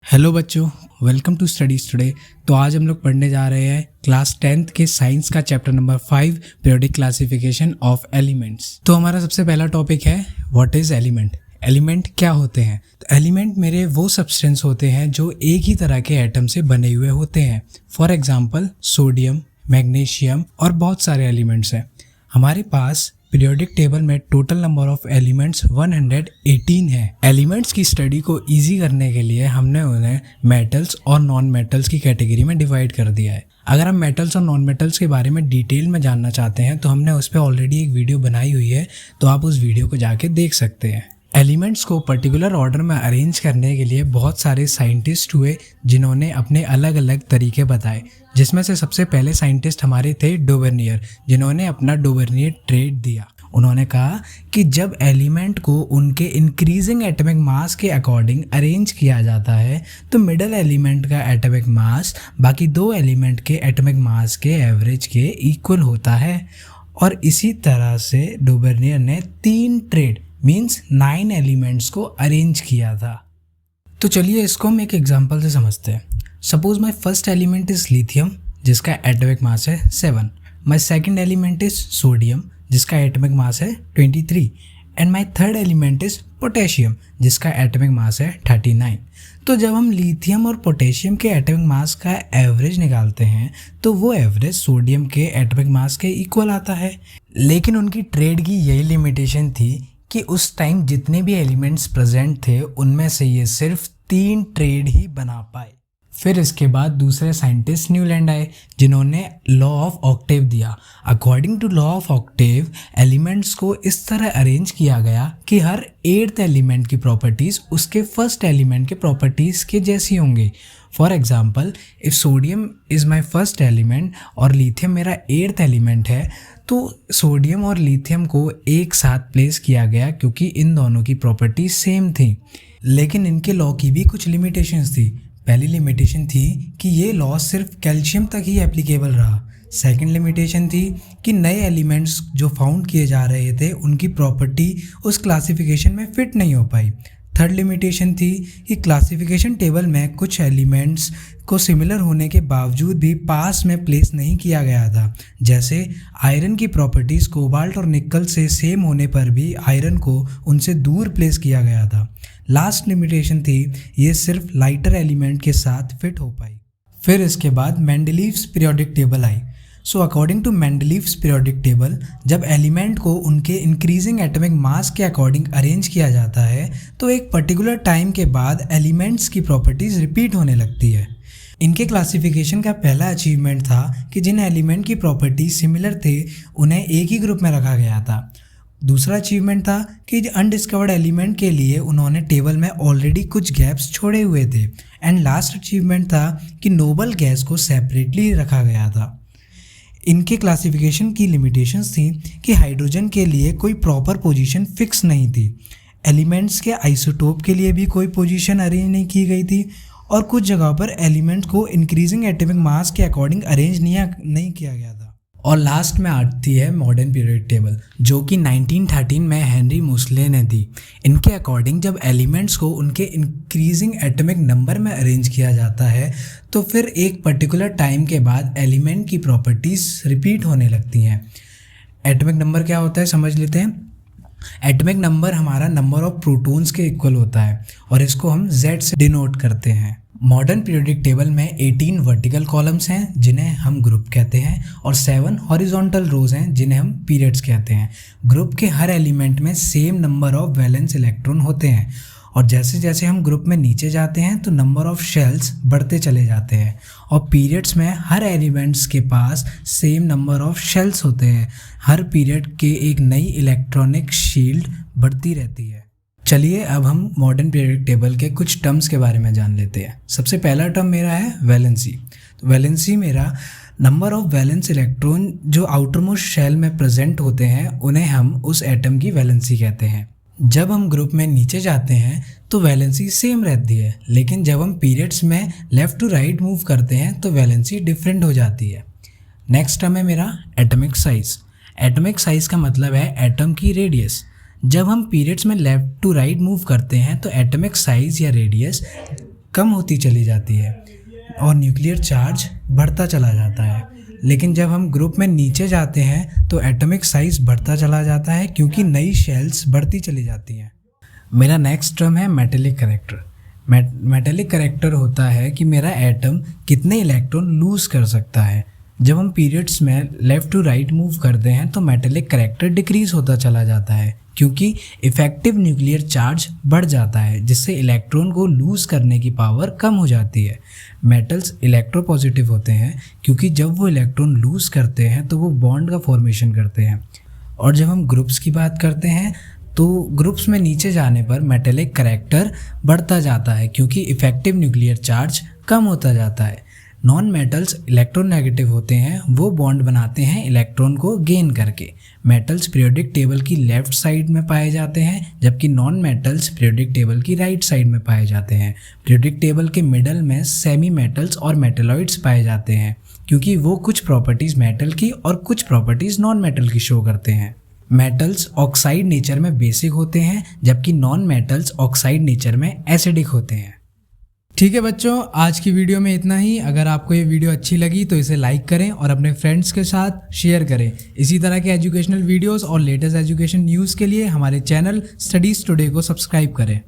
Hello बच्चों, welcome to studies today. तो आज हम लोग पढ़ने जा रहे हैं क्लास 10th के साइंस का chapter number 5 periodic classification of elements. तो हमारा सबसे पहला टॉपिक है व्हाट इज एलिमेंट। एलिमेंट क्या होते हैं? तो एलिमेंट मेरे वो सब्सटेंस होते हैं जो एक ही तरह के एटम से बने हुए होते हैं। फॉर एग्जांपल सोडियम, मैग्नीशियम और बहुत सारे एलिमेंट्स हैं। हमारे पास पीरियोडिक टेबल में टोटल नंबर ऑफ एलिमेंट्स 118 है। एलिमेंट्स की स्टडी को इजी करने के लिए हमने उन्हें मेटल्स और नॉन मेटल्स की कैटेगरी में डिवाइड कर दिया है। अगर हम मेटल्स और नॉन मेटल्स के बारे में डिटेल में जानना चाहते हैं तो हमने उस पर ऑलरेडी एक वीडियो बनाई हुई है, तो आप उस वीडियो को जाके देख सकते हैं। एलिमेंट्स को पर्टिकुलर ऑर्डर में अरेंज करने के लिए बहुत सारे साइंटिस्ट हुए जिन्होंने अपने अलग अलग तरीके बताए, जिसमें से सबसे पहले साइंटिस्ट हमारे थे डोवेर्नियर, जिन्होंने अपना डोवेर्नियर ट्रेड दिया। उन्होंने कहा कि जब एलिमेंट को उनके इंक्रीजिंग एटॉमिक मास के अकॉर्डिंग अरेंज किया जाता है तो मिडल एलिमेंट का एटॉमिक मास बाकी दो एलिमेंट के एटॉमिक मास के एवरेज के इक्वल होता है। और इसी तरह से डोवेर्नियर ने 3 ट्रेड मीन्स 9 एलिमेंट्स को अरेंज किया था। तो चलिए इसको हम एक एग्जांपल से समझते हैं। Suppose my first element is lithium जिसका एटॉमिक मास है 7। My second element is sodium जिसका एटॉमिक मास है 23 and my third element is potassium जिसका एटॉमिक मास है 39। तो जब हम लिथियम और पोटेशियम के एटॉमिक मास का एवरेज निकालते हैं तो वो एवरेज सोडियम के एटॉमिक मास के इक्वल आता है। लेकिन उनकी ट्रेड की यही लिमिटेशन थी कि उस टाइम जितने भी एलिमेंट्स प्रेजेंट थे उनमें से ये सिर्फ 3 ट्रेड ही बना पाए। फिर इसके बाद दूसरे साइंटिस्ट न्यूलैंड आए जिन्होंने लॉ ऑफ ऑक्टेव दिया। According to law of octave elements को इस तरह अरेंज किया गया कि हर 8th एलिमेंट की प्रॉपर्टीज़ उसके फर्स्ट एलिमेंट के प्रॉपर्टीज़ के जैसी होंगी। For example if sodium is my first element और लिथियम मेरा 8th एलिमेंट है तो सोडियम और लिथियम को एक साथ प्लेस किया गया क्योंकि इन दोनों की प्रॉपर्टी सेम थी। लेकिन इनके लॉ की भी कुछ लिमिटेशंस थी। पहली लिमिटेशन थी कि ये लॉ सिर्फ कैल्शियम तक ही एप्लीकेबल रहा। सेकंड लिमिटेशन थी कि नए एलिमेंट्स जो फाउंड किए जा रहे थे उनकी प्रॉपर्टी उस क्लासिफिकेशन में फिट नहीं हो पाई। थर्ड लिमिटेशन थी कि क्लासिफिकेशन टेबल में कुछ एलिमेंट्स को सिमिलर होने के बावजूद भी पास में प्लेस नहीं किया गया था। जैसे आयरन की प्रॉपर्टीज़ कोबाल्ट और निकल से सेम होने पर भी आयरन को उनसे दूर प्लेस किया गया था। लास्ट लिमिटेशन थी ये सिर्फ लाइटर एलिमेंट के साथ फिट हो पाई। फिर इसके बाद मेंडलीव्स पीरियोडिक टेबल आई। So according to Mendeleev's periodic table जब एलिमेंट को उनके इंक्रीजिंग एटॉमिक मास के अकॉर्डिंग अरेंज किया जाता है तो एक पर्टिकुलर टाइम के बाद एलिमेंट्स की प्रॉपर्टीज़ रिपीट होने लगती है। इनके क्लासिफिकेशन का पहला अचीवमेंट था कि जिन एलिमेंट की प्रॉपर्टीज सिमिलर थे उन्हें एक ही ग्रुप में रखा गया था। दूसरा अचीवमेंट था कि अनडिस्कवर्ड एलिमेंट के लिए उन्होंने टेबल में ऑलरेडी कुछ गैप्स छोड़े हुए थे। एंड लास्ट अचीवमेंट था कि नोबल गैस को सेपरेटली रखा गया था। इनके क्लासिफिकेशन की लिमिटेशंस थी कि हाइड्रोजन के लिए कोई प्रॉपर पोजीशन फिक्स नहीं थी, एलिमेंट्स के आइसोटोप के लिए भी कोई पोजीशन अरेंज नहीं की गई थी और कुछ जगह पर एलिमेंट्स को इंक्रीजिंग एटॉमिक मास के अकॉर्डिंग अरेंज नहीं किया गया था। और लास्ट में आती है मॉडर्न पीरियोडिक टेबल जो कि 1913 में हेनरी मोसले ने दी। इनके अकॉर्डिंग जब एलिमेंट्स को उनके इंक्रीजिंग एटॉमिक नंबर में अरेंज किया जाता है तो फिर एक पर्टिकुलर टाइम के बाद एलिमेंट की प्रॉपर्टीज़ रिपीट होने लगती हैं। एटॉमिक नंबर क्या होता है समझ लेते हैं। एटॉमिक नंबर हमारा नंबर ऑफ प्रोटॉन्स के इक्वल होता है और इसको हम Z से डिनोट करते हैं। मॉडर्न पीरियोडिक टेबल में 18 वर्टिकल कॉलम्स हैं जिन्हें हम ग्रुप कहते हैं और 7 हॉरिजॉन्टल रोज हैं जिन्हें हम पीरियड्स कहते हैं। ग्रुप के हर एलिमेंट में same number of valence electron होते हैं और जैसे जैसे हम ग्रुप में नीचे जाते हैं तो नंबर ऑफ शेल्स बढ़ते चले जाते हैं। और पीरियड्स में हर एलिमेंट्स के पास सेम नंबर ऑफ शेल्स होते हैं। हर पीरियड के एक नई इलेक्ट्रॉनिक शील्ड बढ़ती रहती है। चलिए अब हम मॉडर्न पीरियोडिक टेबल के कुछ टर्म्स के बारे में जान लेते हैं। सबसे पहला टर्म मेरा है वैलेंसी। तो वैलेंसी मेरा नंबर ऑफ वैलेंस इलेक्ट्रॉन जो आउटर मोस्ट शेल में प्रेजेंट होते हैं उन्हें हम उस एटम की वैलेंसी कहते हैं। जब हम ग्रुप में नीचे जाते हैं तो वैलेंसी सेम रहती है, लेकिन जब हम पीरियड्स में लेफ़्ट टू राइट मूव करते हैं तो वैलेंसी डिफरेंट हो जाती है। नेक्स्ट टर्म है मेरा एटॉमिक साइज़। एटॉमिक साइज़ का मतलब है एटम की रेडियस। जब हम पीरियड्स में लेफ़्ट टू राइट मूव करते हैं तो एटॉमिक साइज़ या रेडियस कम होती चली जाती है और न्यूक्लियर चार्ज बढ़ता चला जाता है। लेकिन जब हम ग्रुप में नीचे जाते हैं तो एटॉमिक साइज बढ़ता चला जाता है क्योंकि नई शेल्स बढ़ती चली जाती हैं। मेरा नेक्स्ट टर्म है मेटेलिक करैक्टर। मेटेलिक करैक्टर होता है कि मेरा एटम कितने इलेक्ट्रॉन लूज़ कर सकता है। जब हम पीरियड्स में लेफ़्ट टू राइट मूव करते हैं तो मेटेलिक करैक्टर डिक्रीज़ होता चला जाता है क्योंकि इफ़ेक्टिव न्यूक्लियर चार्ज बढ़ जाता है, जिससे इलेक्ट्रॉन को लूज़ करने की पावर कम हो जाती है। मेटल्स इलेक्ट्रोपॉजिटिव होते हैं क्योंकि जब वो इलेक्ट्रॉन लूज़ करते हैं तो वो बॉन्ड का फॉर्मेशन करते हैं। और जब हम ग्रुप्स की बात करते हैं तो ग्रुप्स में नीचे जाने पर मेटेलिक करैक्टर बढ़ता जाता है क्योंकि इफ़ेक्टिव न्यूक्लियर चार्ज कम होता जाता है। नॉन मेटल्स इलेक्ट्रोनेगेटिव होते हैं, वो बॉन्ड बनाते हैं इलेक्ट्रॉन को गेन करके। मेटल्स पीरियोडिक टेबल की लेफ़्ट साइड में पाए जाते हैं जबकि नॉन मेटल्स पीरियोडिक टेबल की राइट साइड में पाए जाते हैं। पीरियोडिक टेबल के मिडल में सेमी मेटल्स और मेटेलॉइड्स पाए जाते हैं क्योंकि वो कुछ प्रॉपर्टीज़ मेटल की और कुछ प्रॉपर्टीज़ नॉन मेटल की शो करते हैं। मेटल्स ऑक्साइड नेचर में बेसिक होते हैं जबकि नॉन मेटल्स ऑक्साइड नेचर में एसिडिक होते हैं। ठीक है बच्चों, आज की वीडियो में इतना ही। अगर आपको ये वीडियो अच्छी लगी तो इसे लाइक करें और अपने फ्रेंड्स के साथ शेयर करें। इसी तरह के एजुकेशनल वीडियोस और लेटेस्ट एजुकेशन न्यूज़ के लिए हमारे चैनल स्टडीज़ टुडे को सब्सक्राइब करें।